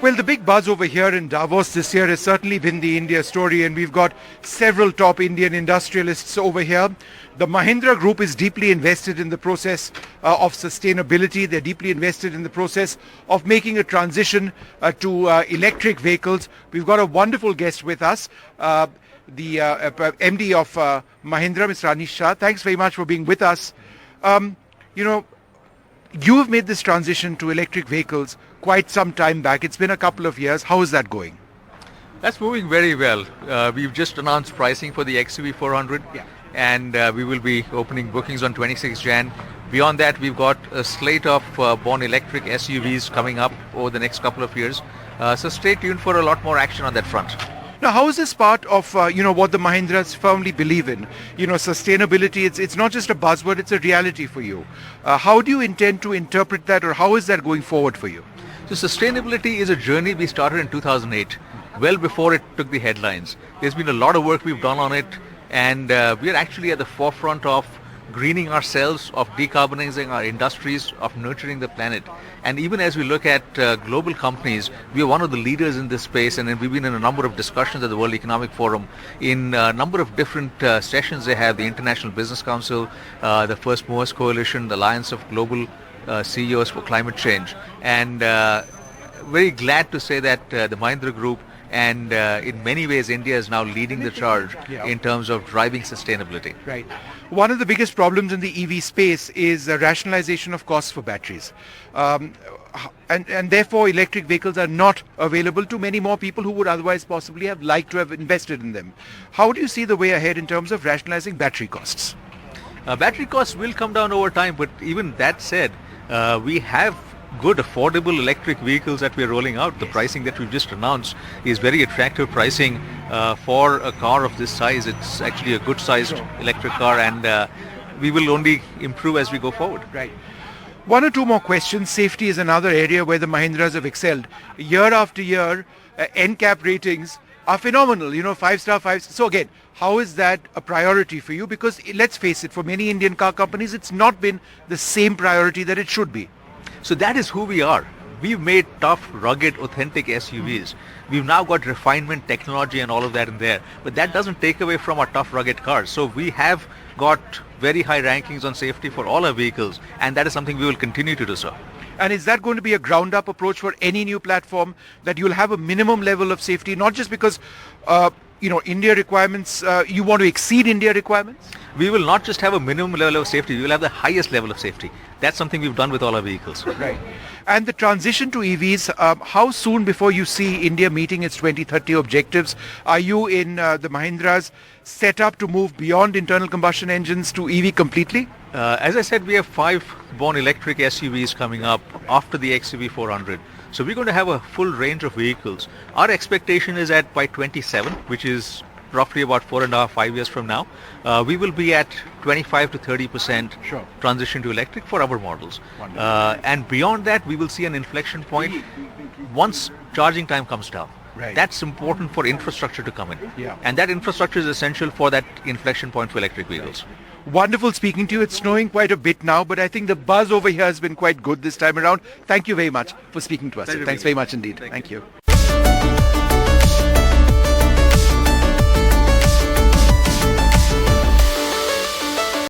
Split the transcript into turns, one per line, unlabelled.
Well, the big buzz over here in Davos this year has certainly been the India story, and we've got several top Indian industrialists over here. The Mahindra group is deeply invested in the process of sustainability. They're deeply invested in the process of making a transition to electric vehicles. We've got a wonderful guest with us, the MD of Mahindra, Mr. Anish Shah. Thanks very much for being with us. You have made this transition to electric vehicles quite some time back. It's been a couple of years. How is that going?
That's moving very well. We've just announced pricing for the XUV 400, and we will be opening bookings on 26 Jan. Beyond that, we've got a slate of born electric SUVs coming up over the next couple of years. So stay tuned for a lot more action on that front.
Now, how is this part of what the Mahindras firmly believe in? Sustainability. It's not just a buzzword; it's a reality for you. How do you intend to interpret that, or how is that going forward for you?
So sustainability is a journey we started in 2008, well before it took the headlines. There's been a lot of work we've done on it, and we're actually at the forefront of greening ourselves, of decarbonizing our industries, of nurturing the planet. And even as we look at global companies, we are one of the leaders in this space, and we've been in a number of discussions at the World Economic Forum. In a number of different sessions they have, the International Business Council, the First Movers Coalition, the Alliance of Global CEOs for Climate Change. And very glad to say that the Mahindra Group and in many ways India is now leading the charge in terms of driving sustainability.
Right. One of the biggest problems in the EV space is rationalization of costs for batteries. And therefore electric vehicles are not available to many more people who would otherwise possibly have liked to have invested in them. How do you see the way ahead in terms of rationalizing battery costs?
Battery costs will come down over time, but even that said, we have good affordable electric vehicles that we're rolling out. The pricing that we've just announced is very attractive pricing for a car of this size. It's actually a good sized electric car, and we will only improve as we go forward.
Right. One or two more questions. Safety is another area where the Mahindras have excelled. Year after year, NCAP ratings are phenomenal, 5-star, 5. So again, how is that a priority for you? Because let's face it, for many Indian car companies, it's not been the same priority that it should be.
So that is who we are. We've made tough, rugged, authentic SUVs. We've now got refinement, technology and all of that in there. But that doesn't take away from our tough, rugged cars. So we have got very high rankings on safety for all our vehicles, and that is something we will continue to do so.
And is that going to be a ground-up approach for any new platform, that you'll have a minimum level of safety, not just because India requirements, you want to exceed India requirements?
We will not just have a minimum level of safety, we will have the highest level of safety. That's something we've done with all our vehicles.
Right. And the transition to EVs, how soon before you see India meeting its 2030 objectives? Are you in the Mahindras set up to move beyond internal combustion engines to EV completely?
As I said, we have 5 born electric SUVs coming up after the XUV 400. So we're going to have a full range of vehicles. Our expectation is that by 27, which is roughly about 4.5-5 years from now, we will be at 25 to 30% transition to electric for our models. And beyond that, we will see an inflection point once charging time comes down.
Right.
That's important for infrastructure to come in.
Yeah.
And that infrastructure is essential for that inflection point for electric vehicles.
Wonderful speaking to you. It's snowing quite a bit now, but I think the buzz over here has been quite good this time around. Thank you very much for speaking to us. Thanks very much indeed. Thank you.